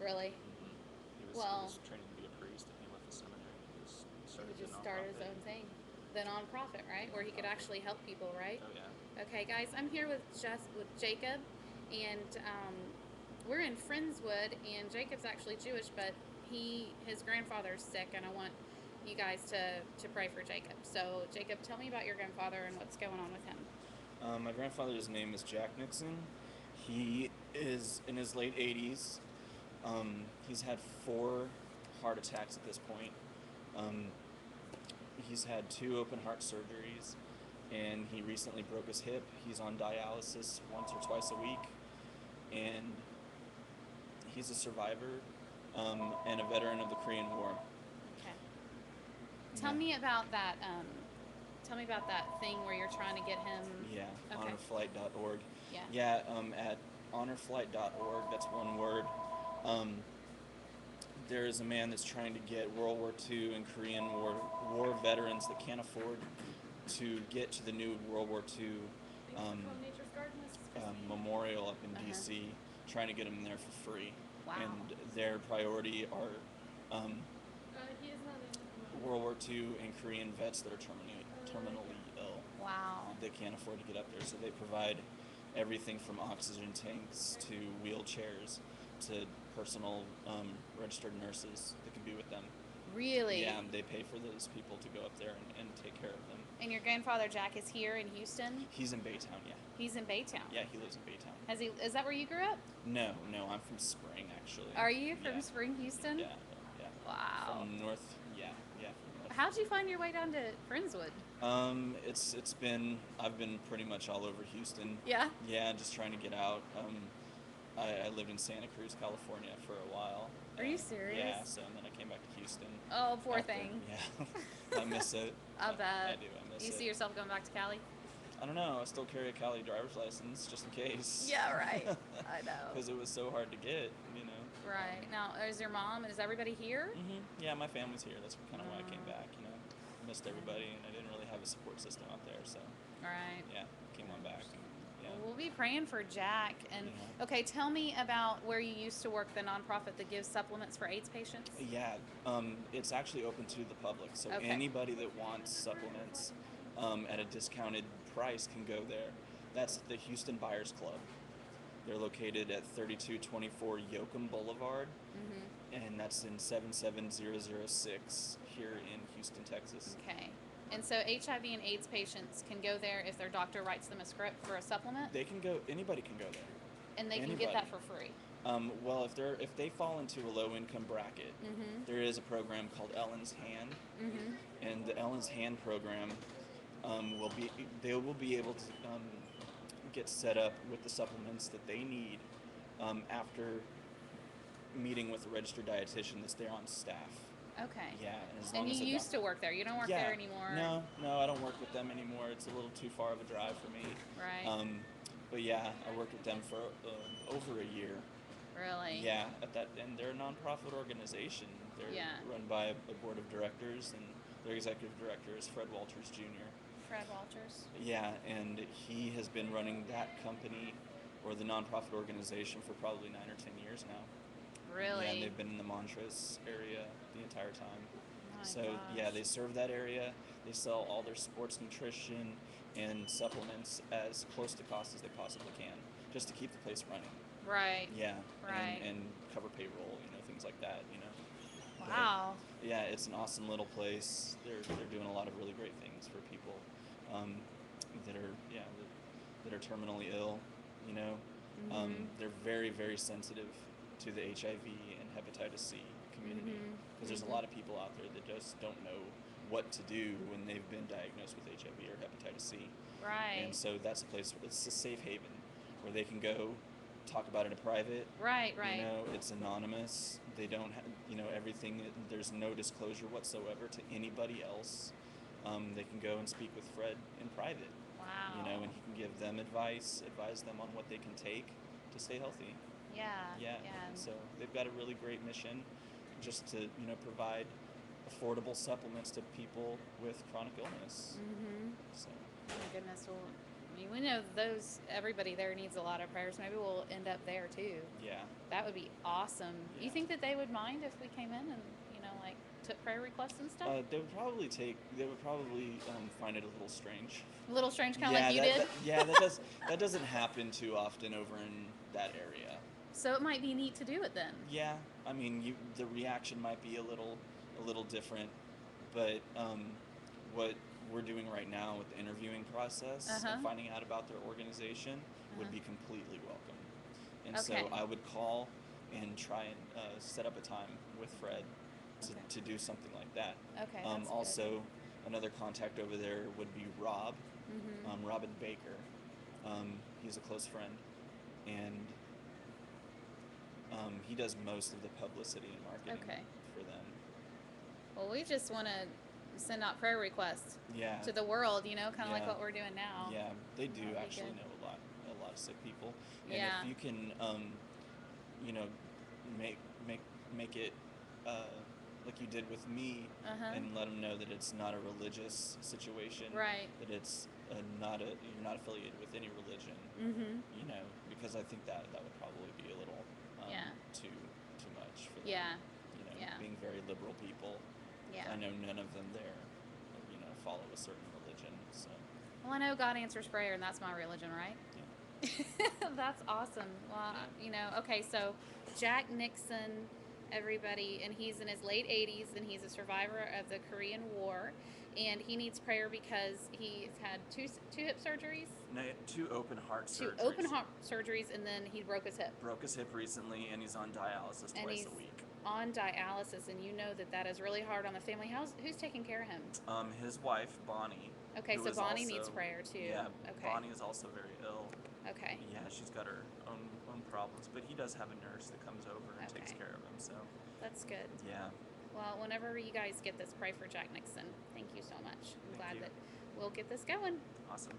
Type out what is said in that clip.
Really? He Well, was training to be a priest, and he left the seminary. He he started the just started his nonprofit. own thing. The nonprofit, right? Where he could Nonprofit. actually help people, right? Oh yeah. Okay, guys, I'm here with Jacob, and we're in Friendswood, and Jacob's actually Jewish, but his grandfather's sick, and I want you guys to pray for Jacob. So, Jacob, tell me about your grandfather and what's going on with him. My grandfather's name is Jack Nixon. He is in his late 80s. He's had 4 heart attacks at this point. Um, he's had 2 open heart surgeries, and he recently broke his hip. He's on dialysis once or twice a week, and he's a survivor and a veteran of the Korean War. Okay. Tell Yeah. me about that. Tell me about that thing where you're trying to get him. Yeah, Okay. honorflight.org. Yeah. Yeah, at honorflight.org, that's one word. Um, there is a man that's trying to get World War II and Korean War veterans that can't afford to get to the new World War II um, Nature's Garden. This is memorial up in Uh-huh. D.C., trying to get them there for free. Wow. And their priority are um, He is not in. World War II and Korean vets that are terminally ill. Wow. They can't afford to get up there, so they provide everything from oxygen tanks to wheelchairs to personal registered nurses that can be with them. Really? Yeah, and they pay for those people to go up there and take care of them. And your grandfather Jack is here in Houston? He's in Baytown, yeah. He's in Baytown. Yeah, he lives in Baytown. Is that where you grew up? No, I'm from Spring, actually. Are you from Yeah. Spring, Houston? Yeah, yeah. Wow. From North, yeah, from North. How'd you find your way down to Friendswood? It's been I've been pretty much all over Houston. Yeah? Yeah, just trying to get out. I lived in Santa Cruz, California for a while. Are you serious? Yeah, so and then I came back to Houston. Oh, poor after- thing. Yeah, I miss it. I bet. I do. I miss You it. see yourself going back to Cali? I don't know. I still carry a Cali driver's license just in case. Yeah, right. I know. Because it was so hard to get, you know. Right. Now, is your mom and is everybody here? Yeah, my family's here. That's kind of why I came back. You know, missed everybody, and I didn't really have a support system out there. So Right. yeah, came on back. And, yeah. Well, we'll be praying for Jack. And Yeah. okay, tell me about where you used to work, the nonprofit that gives supplements for AIDS patients. Yeah, it's actually open to the public, so Okay. anybody that wants supplements at a discounted price can go there. That's the Houston Buyers Club. They're located at 3224 Yoakum Boulevard, and that's in 77006 here in Houston, Texas. Okay. And so HIV and AIDS patients can go there if their doctor writes them a script for a supplement, They can go. Anybody can go there. and they can Anybody. get that for free. Well, if they fall into a low income bracket, there is a program called Ellen's Hand, and the Ellen's Hand program they will be able to get set up with the supplements that they need after meeting with a registered dietitian that's there on staff. Okay. Yeah, and as And long as you the used to work there. You don't work yeah, there anymore. No, I don't work with them anymore. It's a little too far of a drive for me. Right. But yeah, I worked with them for over a year. Really? Yeah, and they're a nonprofit organization. They're Yeah. run by a board of directors, and their executive director is Fred Walters Jr. Fred Walters. Yeah, and he has been running that company or the nonprofit organization for probably 9 or 10 years now. Really? Yeah, and they've been in the Montrose area the entire time. My So yeah, gosh. they serve that area. They sell all their sports nutrition and supplements as close to cost as they possibly can, just to keep the place running. Right. Yeah, Right. and cover payroll, things like that. Wow. But, yeah, it's an awesome little place. They're doing a lot of really great things for people um, that are that are terminally ill. You know, they're very very sensitive to the HIV and hepatitis C community because there's a lot of people out there that just don't know what to do when they've been diagnosed with HIV or hepatitis C. Right. And so that's a place. It's a safe haven where they can go talk about it in private. Right. Right. It's anonymous. They don't have, everything. There's no disclosure whatsoever to anybody else. They can go and speak with Fred in private. Wow. And he can give them advise them on what they can take to stay healthy. Yeah. Yeah. Yeah. So they've got a really great mission, just to provide affordable supplements to people with chronic illness. So Oh my goodness. Well, I mean, we know everybody there needs a lot of prayers. Maybe we'll end up there too. Yeah. That would be awesome. You Yeah. think that they would mind if we came in and, like, took prayer requests and stuff? They would probably find it a little strange. A little strange, kind of Yeah, like you did? that doesn't happen too often over in that area. So it might be neat to do it then. Yeah, I mean, the reaction might be a little different, but what we're doing right now with the interviewing process Uh-huh. and finding out about their organization would Uh-huh. be completely welcome. And Okay. so I would call and try and set up a time with Fred Okay. to do something like that. Okay. That's Also, another contact over there would be Rob, Good. Mm-hmm. Robin Baker. He's a close friend, and he does most of the publicity and marketing Okay. for them. Well, we just want to send out prayer requests Yeah. to the world, kind of like Yeah. what we're doing now. Yeah, they do That'd be actually good. know a lot of sick people, and Yeah. if you can, you know, make it like you did with me, Uh-huh. and let them know that it's not a religious situation, Right. that it's you're not affiliated with any religion, Mm-hmm. because I think that would probably be a little Yeah. too much for them. Yeah. Yeah. Being very liberal people. Yeah. I know none of them there, follow a certain religion, so Well, I know God answers prayer, and that's my religion, right? yeah. That's awesome. Well, okay, so Jack Nixon, everybody, and he's in his late 80s, and he's a survivor of the Korean War, and he needs prayer because he's had two hip surgeries, No, 2 open heart two surgeries. open heart surgeries, and then he broke his hip. Broke his hip recently, and he's on dialysis And twice he's a week. on dialysis, and that is really hard on the family. Who's taking care of him? His wife Bonnie. Okay, who so is Bonnie needs also- prayer too. Yeah, Okay. Bonnie is also very ill. Okay. Yeah, she's got her own problems, but he does have a nurse that comes over and takes Okay. care of him. So That's good. yeah, Well, whenever you guys get this, pray for Jack Nixon. Thank you so much. I'm Thank glad you. that we'll get this going. awesome.